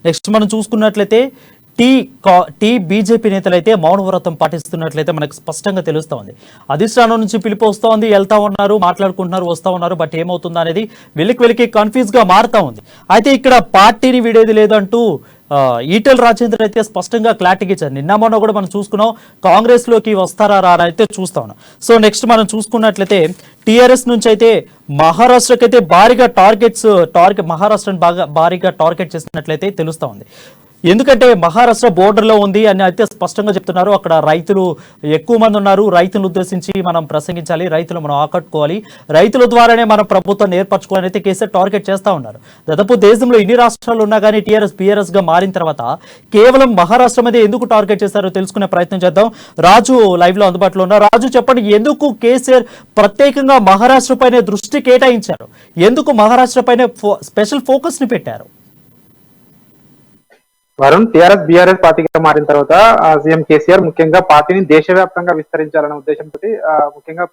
Next మనం చూసుకున్నట్లయితే tea BJP నేతలైతే మౌనవ్రతం పాటిస్తున్నట్లయితే మనకు స్పష్టంగా తెలుస్తూ ఉంది. అధిష్టానం నుంచి పిలుపు వస్తూ ఉంది, వెళ్తా ఉన్నారు, మాట్లాడుకుంటున్నారు, వస్తూ ఉన్నారు. బట్ ఏమవుతుందా అనేది వెలికి కన్ఫ్యూజ్ గా మారుతా ఉంది. అయితే ఇక్కడ పార్టీని వీడేది లేదంటూ ఈటెల రాజేందర్ అయితే స్పష్టంగా క్లారిటీ ఇచ్చారు. నిన్న మొన్న కూడా మనం చూసుకున్నాం, కాంగ్రెస్ లోకి వస్తారా రారా అయితే చూస్తా ఉన్నాం. సో నెక్స్ట్ మనం చూసుకున్నట్లయితే టీఆర్ఎస్ నుంచి అయితే మహారాష్ట్రకైతే భారీగా మహారాష్ట్రను భారీగా టార్గెట్ చేసినట్లయితే తెలుస్తా ఉంది. ఎందుకంటే మహారాష్ట్ర బోర్డర్లో ఉంది అని అయితే స్పష్టంగా చెప్తున్నారు. అక్కడ రైతులు ఎక్కువ మంది ఉన్నారు. రైతులను ఉద్దేశించి మనం ప్రసంగించాలి, రైతులు మనం ఆకట్టుకోవాలి, రైతుల ద్వారానే మన ప్రభుత్వాన్ని ఏర్పరచుకోవాలని అయితే కేసీఆర్ టార్గెట్ చేస్తూ ఉన్నారు. దాదాపు దేశంలో ఇన్ని రాష్ట్రాలు ఉన్నా కానీ టీఆర్ఎస్ బీఆర్ఎస్ గా మారిన తర్వాత కేవలం మహారాష్ట్ర మీద ఎందుకు టార్గెట్ చేశారో తెలుసుకునే ప్రయత్నం చేద్దాం. రాజు లైవ్ లో అందుబాటులో ఉన్నారు. రాజు, చెప్పండి, ఎందుకు కేసీఆర్ ప్రత్యేకంగా మహారాష్ట్ర పైన దృష్టి కేటాయించారు? ఎందుకు మహారాష్ట్ర పైన స్పెషల్ ఫోకస్ ని పెట్టారు? వరుణ్, టీఆర్ఎస్ బీఆర్ఎస్ పార్టీగా మారిన తర్వాత సీఎం కేసీఆర్ ముఖ్యంగా పార్టీని దేశవ్యాప్తంగా విస్తరించాలనే ఉద్దేశంతో ముఖ్యంగా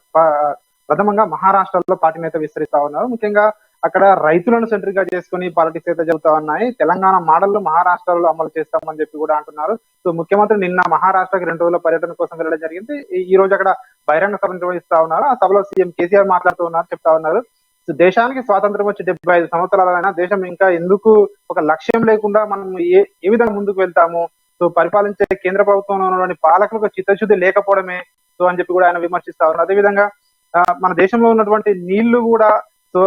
ప్రథమంగా మహారాష్ట్రలో పార్టీని అయితే విస్తరిస్తా ఉన్నారు. ముఖ్యంగా అక్కడ రైతులను సెంట్రిక్ గా చేసుకుని పాలిటిక్స్ అయితే జరుగుతా ఉన్నాయి. తెలంగాణ మోడల్ మహారాష్ట్రలో అమలు చేస్తామని చెప్పి కూడా అంటున్నారు. సో ముఖ్యమంత్రి నిన్న మహారాష్ట్రకి 2 రోజుల పర్యటన కోసం వెళ్ళడం జరిగింది. ఈ రోజు అక్కడ బహిరంగ సభ నిర్వహిస్తా ఉన్నారు. ఆ సభలో సీఎం కేసీఆర్ మాట్లాడుతూ ఉన్నారు, చెప్తా ఉన్నారు, దేశానికి స్వాతంత్రం వచ్చి 75 సంవత్సరాలైనా దేశం ఇంకా ఎందుకు ఒక లక్ష్యం లేకుండా మనం ఏ విధంగా ముందుకు వెళ్తాము? సో పరిపాలించే కేంద్ర ప్రభుత్వంలో ఉన్నటువంటి పాలకులకు చిత్తశుద్ధి లేకపోవడమే సో అని చెప్పి కూడా ఆయన విమర్శిస్తా ఉన్నారు. అదేవిధంగా మన దేశంలో ఉన్నటువంటి నీళ్లు కూడా సో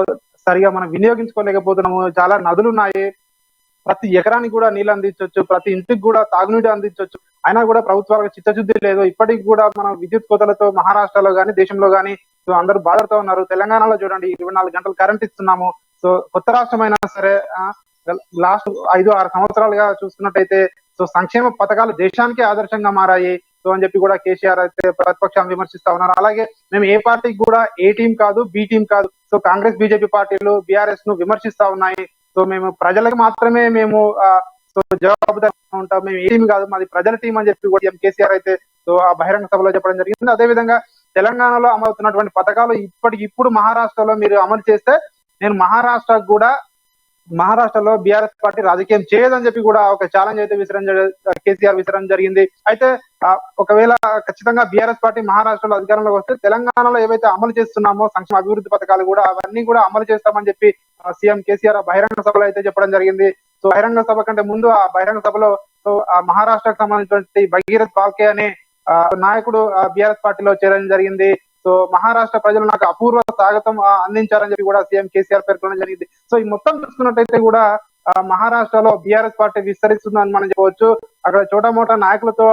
సరిగా మనం వినియోగించుకోలేకపోతున్నాము. చాలా నదులు ఉన్నాయి, ప్రతి ఎకరానికి కూడా నీళ్ళు అందించవచ్చు, ప్రతి ఇంటికి కూడా తాగునీటి అందించవచ్చు. అయినా కూడా ప్రభుత్వాలకు చిత్తశుద్ధి లేదు. ఇప్పటికి కూడా మనం విద్యుత్ కోతలతో మహారాష్ట్రలో గానీ దేశంలో గానీ సో అందరూ బాధపడుతూ ఉన్నారు. తెలంగాణలో చూడండి, 24 గంటలు కరెంట్ ఇస్తున్నాము. సో కొత్త రాష్ట్రమైనా సరే లాస్ట్ 5-6 సంవత్సరాలుగా చూసుకున్నట్టయితే సో సంక్షేమ పథకాలు దేశానికే ఆదర్శంగా మారాయి సో అని చెప్పి కూడా కేసీఆర్ అయితే ప్రతిపక్షాన్ని విమర్శిస్తా ఉన్నారు. అలాగే మేము ఏ పార్టీకి కూడా ఏ టీం కాదు, బి టీం కాదు. సో కాంగ్రెస్ బీజేపీ పార్టీలు బీఆర్ఎస్ ను విమర్శిస్తా ఉన్నాయి. సో మేము ప్రజలకు మాత్రమే మేము సో జవాబుదారీ ఉంటాం, మేము ఏ టీం కాదు, మాది ప్రజల టీం అని చెప్పి కూడా కేసీఆర్ అయితే సో ఆ బహిరంగ సభలో చెప్పడం జరిగింది. అదేవిధంగా తెలంగాణలో అమలవుతున్నటువంటి పథకాలు ఇప్పటికిప్పుడు మహారాష్ట్రలో మీరు అమలు చేస్తే నేను మహారాష్ట్రలో బీఆర్ఎస్ పార్టీ రాజకీయం చేయదని చెప్పి కూడా ఒక ఛాలెంజ్ అయితే కేసీఆర్ విసరడం జరిగింది. అయితే ఒకవేళ ఖచ్చితంగా బీఆర్ఎస్ పార్టీ మహారాష్ట్రలో అధికారంలోకి వస్తే తెలంగాణలో ఏవైతే అమలు చేస్తున్నామో సంక్షేమ అభివృద్ధి పథకాలు కూడా అవన్నీ కూడా అమలు చేస్తామని చెప్పి సీఎం కేసీఆర్ బహిరంగ సభలో అయితే చెప్పడం జరిగింది. సో బహిరంగ సభ కంటే ముందు ఆ బహిరంగ సభలో సో ఆ మహారాష్ట్రకు సంబంధించినటువంటి భగీరథ్ బాల్కే అనే నాయకుడు బీఆర్ఎస్ పార్టీలో చేరడం జరిగింది. సో మహారాష్ట్ర ప్రజలు నాకు అపూర్వ స్వాగతం అందించారని చెప్పి కూడా సీఎం కేసీఆర్ పేర్కొనడం జరిగింది. సో ఈ మొత్తం చూసుకున్నట్టయితే కూడా మహారాష్ట్రలో బీఆర్ఎస్ పార్టీ విస్తరిస్తుందని మనం చెప్పవచ్చు. అక్కడ చోటమోటా నాయకులతో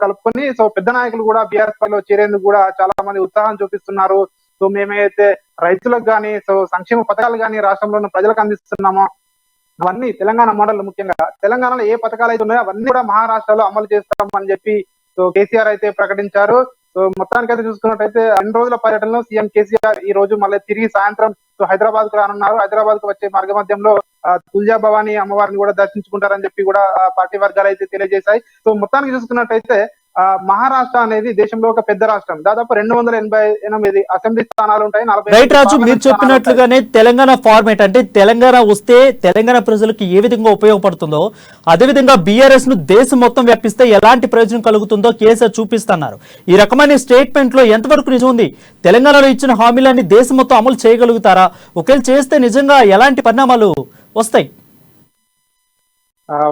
కలుపుకొని సో పెద్ద నాయకులు కూడా బీఆర్ఎస్ పార్టీలో చేరేందుకు కూడా చాలా మంది ఉత్సాహం చూపిస్తున్నారు. సో మేమైతే రైతులకు కానీ సో సంక్షేమ పథకాలు కానీ రాష్ట్రంలో ఉన్న ప్రజలకు అందిస్తున్నామో అవన్నీ తెలంగాణ మోడల్, ముఖ్యంగా తెలంగాణలో ఏ పథకాలు అయితే ఉన్నాయో అవన్నీ కూడా మహారాష్ట్రలో అమలు చేస్తామని చెప్పి సో కేసీఆర్ అయితే ప్రకటించారు. సో మొత్తానికి అయితే చూసుకున్నట్టయితే 2 రోజుల పర్యటనలో సీఎం కేసీఆర్ ఈ రోజు మళ్ళీ తిరిగి సాయంత్రం సో హైదరాబాద్ కు రానున్నారు. హైదరాబాద్ కు వచ్చే మార్గ మధ్యంలో తుల్జా భవానీ అమ్మవారిని కూడా దర్శించుకుంటారని చెప్పి కూడా పార్టీ వర్గాలు అయితే తెలియజేశాయి. సో మొత్తానికి చూసుకున్నట్టయితే మహారాష్ట్ర అనేది దేశంలో ఒక పెద్ద రాష్ట్రం. దాదాపు 288 అసెంబ్లీ స్థానాలు ఉంటాయి. రైట్ రాజు, మీరు చెప్పినట్లుగానే తెలంగాణ ఫార్మేట్ అంటే తెలంగాణ వస్తే తెలంగాణ ప్రజలకు ఏ విధంగా ఉపయోగపడుతుందో అదేవిధంగా బీఆర్ఎస్ ను దేశం మొత్తం వ్యాపిస్తే ఎలాంటి ప్రయోజనం కలుగుతుందో కేసీఆర్ చూపిస్తున్నారు. ఈ రకమైన స్టేట్మెంట్ లో ఎంతవరకు నిజం ఉంది? తెలంగాణలో ఇచ్చిన హామీలన్నీ దేశం మొత్తం అమలు చేయగలుగుతారా? ఒకవేళ చేస్తే నిజంగా ఎలాంటి పరిణామాలు వస్తాయి?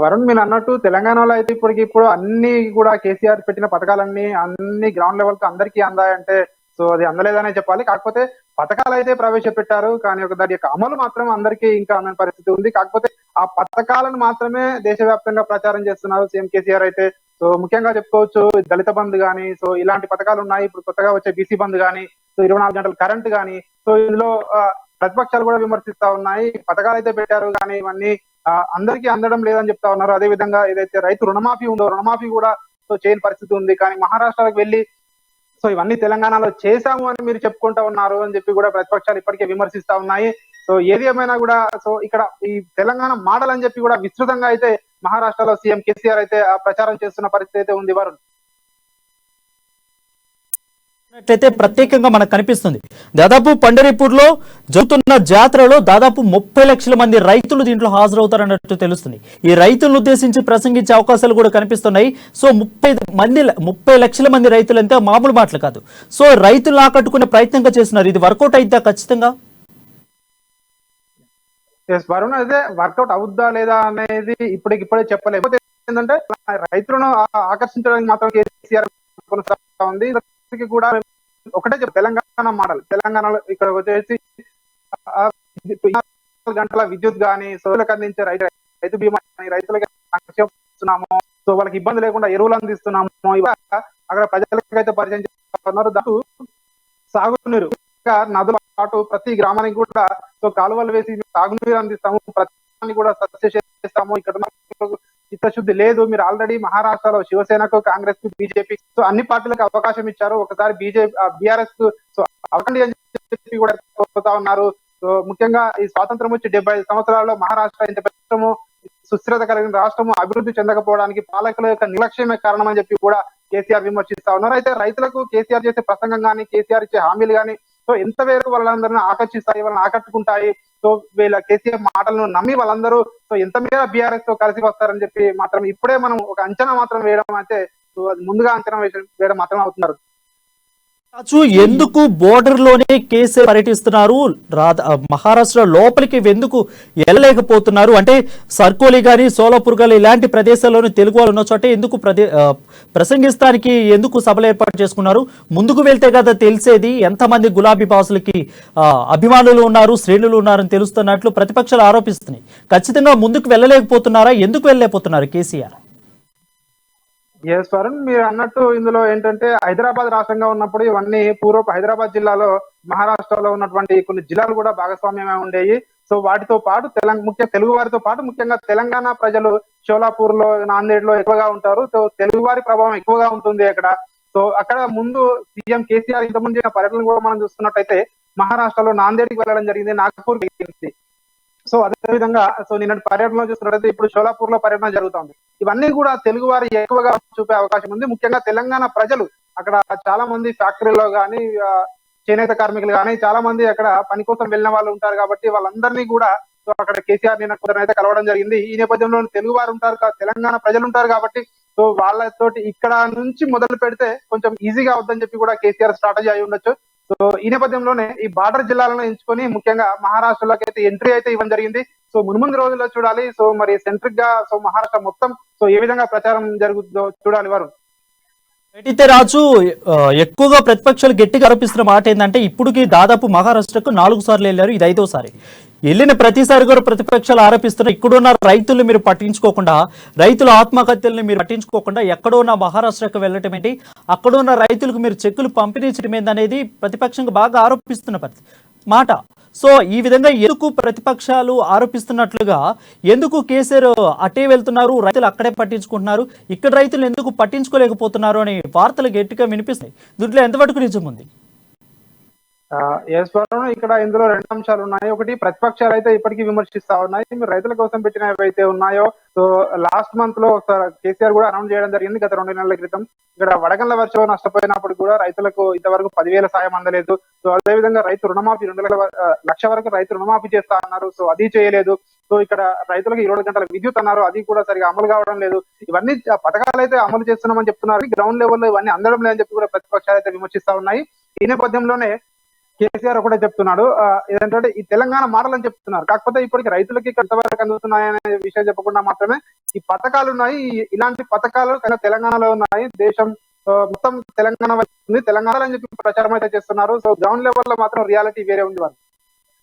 వరుణ్, మీరు అన్నట్టు తెలంగాణలో అయితే ఇప్పుడు అన్ని కూడా కేసీఆర్ పెట్టిన పథకాలన్నీ అన్ని గ్రౌండ్ లెవెల్ కు అందరికీ అందాయంటే సో అది అందలేదనే చెప్పాలి. కాకపోతే పథకాలు అయితే ప్రవేశపెట్టారు, కానీ దాని యొక్క అమలు మాత్రం అందరికీ ఇంకా అందని పరిస్థితి ఉంది. కాకపోతే ఆ పథకాలను మాత్రమే దేశవ్యాప్తంగా ప్రచారం చేస్తున్నారు సీఎం కేసీఆర్ అయితే. సో ముఖ్యంగా చెప్పుకోవచ్చు, దళిత బంధు కానీ సో ఇలాంటి పథకాలు ఉన్నాయి. ఇప్పుడు కొత్తగా వచ్చే బీసీ బంధు కానీ సో 24 గంటల కరెంట్ కానీ సో ఇందులో ప్రతిపక్షాలు కూడా విమర్శిస్తా ఉన్నాయి. పథకాలు అయితే పెట్టారు కానీ ఇవన్నీ అందరికీ అందడం లేదని చెప్తా ఉన్నారు. అదే విధంగా ఏదైతే రైతు రుణమాఫీ ఉందో రుణమాఫీ కూడా సో చేయని పరిస్థితి ఉంది. కానీ మహారాష్ట్రకు వెళ్ళి సో ఇవన్నీ తెలంగాణలో చేశాము అని మీరు చెప్పుకుంటా ఉన్నారు అని చెప్పి కూడా ప్రతిపక్షాలు ఇప్పటికే విమర్శిస్తా ఉన్నాయి. సో ఏది ఏమైనా కూడా సో ఇక్కడ ఈ తెలంగాణ మోడల్ అని చెప్పి కూడా విస్తృతంగా అయితే మహారాష్ట్రలో సీఎం కేసీఆర్ అయితే ప్రచారం చేస్తున్న పరిస్థితి అయితే ఉంది. వరుణ్, అట్లయితే ప్రత్యేకంగా మనకు కనిపిస్తుంది. దాదాపు పండరీపూర్లో జరుగుతున్న జాతరలో దాదాపు 30 లక్షల మంది రైతులు దీంట్లో హాజరవుతారన్నట్టు తెలుస్తుంది. ఈ రైతులను ఉద్దేశించి ప్రసంగించే అవకాశాలు కూడా కనిపిస్తున్నాయి. సో 30 లక్షల మంది రైతులు అంటే మామూలు మాటలు కాదు. సో రైతులను ఆకట్టుకునే ప్రయత్నంగా చేస్తున్నారు. ఇది వర్కౌట్ అయిద్దా ఖచ్చితంగా? వరుణ్, అయితే వర్కౌట్ అవుద్దా లేదా అనేది ఇప్పుడే చెప్పలేము. ఏంటంటే రైతులను ఆకర్షించడానికి మాత్రం కేసీఆర్ కొనసాగుతా ఉంది. కూడా ఒకటే తెలంగాణ మోడల్, తెలంగాణలో ఇక్కడ వచ్చేసి 24 గంటల విద్యుత్ గానీ, సోదరులకు అందించే రైతు బీమా కానీ, రైతులకి సంక్షేమిస్తున్నాము, సో వాళ్ళకి ఇబ్బంది లేకుండా ఎరువులు అందిస్తున్నాము, అక్కడ ప్రజలకైతే పరిచయం చేస్తున్నారు. దాంతో సాగునీరు నదుల పాటు ప్రతి గ్రామానికి కూడా సో కాలువలు వేసి సాగునీరు అందిస్తాము, ప్రతి కూడా సస్య చేస్తాము. ఇక్కడ చిత్తశుద్ధి లేదు. మీరు ఆల్రెడీ మహారాష్ట్రలో శివసేనకు, కాంగ్రెస్ కు, బీజేపీ సో అన్ని పార్టీలకు అవకాశం ఇచ్చారు. ఒకసారి బీఆర్ఎస్ సో అవ్వండి అని చెప్పి కూడా కోరుతా ఉన్నారు. సో ముఖ్యంగా ఈ స్వాతంత్రం వచ్చి 75 సంవత్సరాల్లో మహారాష్ట్ర ఇంత రాష్ట్రము, సుస్థిరత కలిగిన రాష్ట్రము అభివృద్ధి చెందకపోవడానికి పాలకుల యొక్క నిర్లక్ష్యమే కారణం అని చెప్పి కూడా కేసీఆర్ విమర్శిస్తా ఉన్నారు. అయితే రైతులకు కేసీఆర్ చేసే ప్రసంగం కానీ, కేసీఆర్ ఇచ్చే హామీలు కానీ సో ఎంత మేరకు వాళ్ళందరినీ ఆకర్షిస్తాయి, వాళ్ళని ఆకట్టుకుంటాయి, సో వీళ్ళ కేసీఆర్ మాటలను నమ్మి వాళ్ళందరూ సో ఎంత మేర బీఆర్ఎస్ తో కలిసి వస్తారని చెప్పి మాత్రం ఇప్పుడే మనం ఒక అంచనా మాత్రం వేయడం అంటే సో అది ముందుగా అంచనా వేయడం మాత్రం అవుతున్నారు. ఎందుకు బోర్డర్ లోనే కేసీఆర్ పర్యటిస్తున్నారు? మహారాష్ట్ర లోపలికి ఎందుకు వెళ్ళలేకపోతున్నారు? అంటే సర్కోలి గాని, సోలాపూర్ గాని ఇలాంటి ప్రదేశాల్లోనే తెలుగు వాళ్ళు ఉన్న చోట ఎందుకు ప్రసంగిస్తానికి ఎందుకు సభలు ఏర్పాటు చేసుకున్నారు? ముందుకు వెళ్తే కదా తెలిసేది ఎంతమంది గులాబీ బాసులకి అభిమానులు ఉన్నారు, శ్రేణులు ఉన్నారని తెలుస్తున్నట్లు ప్రతిపక్షాలు ఆరోపిస్తున్నాయి. ఖచ్చితంగా ముందుకు వెళ్ళలేకపోతున్నారా? ఎందుకు వెళ్ళలేకపోతున్నారు కేసీఆర్? ఎస్ వరుణ్, మీరు అన్నట్టు ఇందులో ఏంటంటే హైదరాబాద్ రాష్ట్రంగా ఉన్నప్పుడు ఇవన్నీ పూర్వపు హైదరాబాద్ జిల్లాలో మహారాష్ట్రలో ఉన్నటువంటి కొన్ని జిల్లాలు కూడా భాగస్వామ్యమే ఉండేవి. సో వాటితో పాటు తెలుగు వారితో పాటు ముఖ్యంగా తెలంగాణ ప్రజలు షోలాపూర్ లో, నాందేడ్ లో ఎక్కువగా ఉంటారు. సో తెలుగు వారి ప్రభావం ఎక్కువగా ఉంటుంది అక్కడ. సో అక్కడ ముందు సీఎం కేసీఆర్ ఇంతకుముందు చేసిన పర్యటన కూడా మనం చూస్తున్నట్టయితే మహారాష్ట్రలో నాందేడ్కి వెళ్ళడం జరిగింది, నాగపూర్ జరిగింది. సో అదే విధంగా సో నిన్నటి పర్యటనలో చూస్తున్నట్టయితే ఇప్పుడు షోలాపూర్ లో పర్యటన జరుగుతుంది. ఇవన్నీ కూడా తెలుగు వారు ఎక్కువగా చూపే అవకాశం ఉంది. ముఖ్యంగా తెలంగాణ ప్రజలు అక్కడ చాలా మంది ఫ్యాక్టరీలో కానీ, చేనేత కార్మికులు కానీ చాలా మంది అక్కడ పని కోసం వెళ్ళిన వాళ్ళు ఉంటారు. కాబట్టి వాళ్ళందరినీ కూడా సో అక్కడ కేసీఆర్ నిన్న కొందరైతే కలవడం జరిగింది. ఈ నేపథ్యంలో తెలుగు వారు ఉంటారు, తెలంగాణ ప్రజలు ఉంటారు కాబట్టి సో వాళ్ళతోటి ఇక్కడ నుంచి మొదలు పెడితే కొంచెం ఈజీగా అవుద్దని చెప్పి కూడా కేసీఆర్ స్ట్రాటజీ అయి ఉండొచ్చు. సో ఈ నేపథ్యంలోనే ఈ బార్డర్ జిల్లాలను ఎంచుకొని ముఖ్యంగా మహారాష్ట్రలోకి అయితే ఎంట్రీ అయితే ఇవ్వడం జరిగింది. సో మున్ముందు రోజుల్లో చూడాలి సో మరి సెంట్రిక్ గా సో మహారాష్ట్ర మొత్తం సో ఏ విధంగా ప్రచారం జరుగుతుందో చూడాలి వారు. అయితే రాజు, ఎక్కువగా ప్రతిపక్షాలు గట్టిగా ఆరోపిస్తున్న మాట ఏంటంటే ఇప్పటికి దాదాపు మహారాష్ట్రకు 4 సార్లు వెళ్ళారు, ఇది 5వ సారి. వెళ్ళిన ప్రతిసారి కూడా ప్రతిపక్షాలు ఆరోపిస్తున్నారు ఇక్కడున్న రైతులు మీరు పట్టించుకోకుండా, రైతుల ఆత్మహత్యలను మీరు పట్టించుకోకుండా ఎక్కడో ఉన్న మహారాష్ట్రకు వెళ్ళటం ఏంటి, అక్కడున్న రైతులకు మీరు చెక్కులు పంపిణీ చేయడం ఏంటనేది ప్రతిపక్షంగా బాగా ఆరోపిస్తున్న మాట. సో ఈ విధంగా ఎందుకు ప్రతిపక్షాలు ఆరోపిస్తున్నట్లుగా ఎందుకు కేసీఆర్ అటే వెళ్తున్నారు, రైతులు అక్కడే పట్టించుకుంటున్నారు, ఇక్కడ రైతులు ఎందుకు పట్టించుకోలేకపోతున్నారు అనే వార్తలు గట్టిగా వినిపిస్తాయి. దీంట్లో ఎంతవరకు నిజం ఉంది? ఇక్కడ ఇందులో 2 అంశాలు ఉన్నాయి. ఒకటి, ప్రతిపక్షాలు అయితే ఇప్పటికీ విమర్శిస్తా ఉన్నాయి. మీరు రైతుల కోసం పెట్టిన ఏవైతే ఉన్నాయో సో లాస్ట్ మంత్ లో కేసీఆర్ కూడా అనౌన్స్ చేయడం జరిగింది గత 2 నెలల క్రితం. ఇక్కడ వడగండ్ల వర్షం నష్టపోయినప్పుడు కూడా రైతులకు ఇంతవరకు 10,000 సాయం అందలేదు. సో అదే విధంగా రైతు రుణమాఫీ 2 లక్ష వరకు రైతు రుణమాఫీ చేస్తా అన్నారు, సో అది చేయలేదు. సో ఇక్కడ రైతులకు 20 గంటల విద్యుత్ అన్నారు, అది కూడా సరిగా అమలు కావడం లేదు. ఇవన్నీ పథకాలు అయితే అమలు చేస్తున్నామని చెప్తున్నారు, గ్రౌండ్ లెవెల్లో ఇవన్నీ అందడం లేదని చెప్పి కూడా ప్రతిపక్షాలు అయితే విమర్శిస్తా ఉన్నాయి. ఈ నేపథ్యంలోనే కేసీఆర్ ఒకటే చెప్తున్నాడు, ఏంటంటే ఈ తెలంగాణ మోడల్ అని చెప్తున్నారు. కాకపోతే ఇప్పటికి రైతులకి ఎంతవరకు అందుతున్నాయనే విషయం చెప్పకుండా మాత్రమే ఈ పథకాలు ఉన్నాయి. ఇలాంటి పథకాలు తెలంగాణలో ఉన్నాయి, దేశం మొత్తం తెలంగాణ ఉంది, తెలంగాణ అని చెప్పి ప్రచారం అయితే చేస్తున్నారు. సో గ్రౌండ్ లెవెల్ లో మాత్రం రియాలిటీ వేరే ఉంది వాళ్ళు.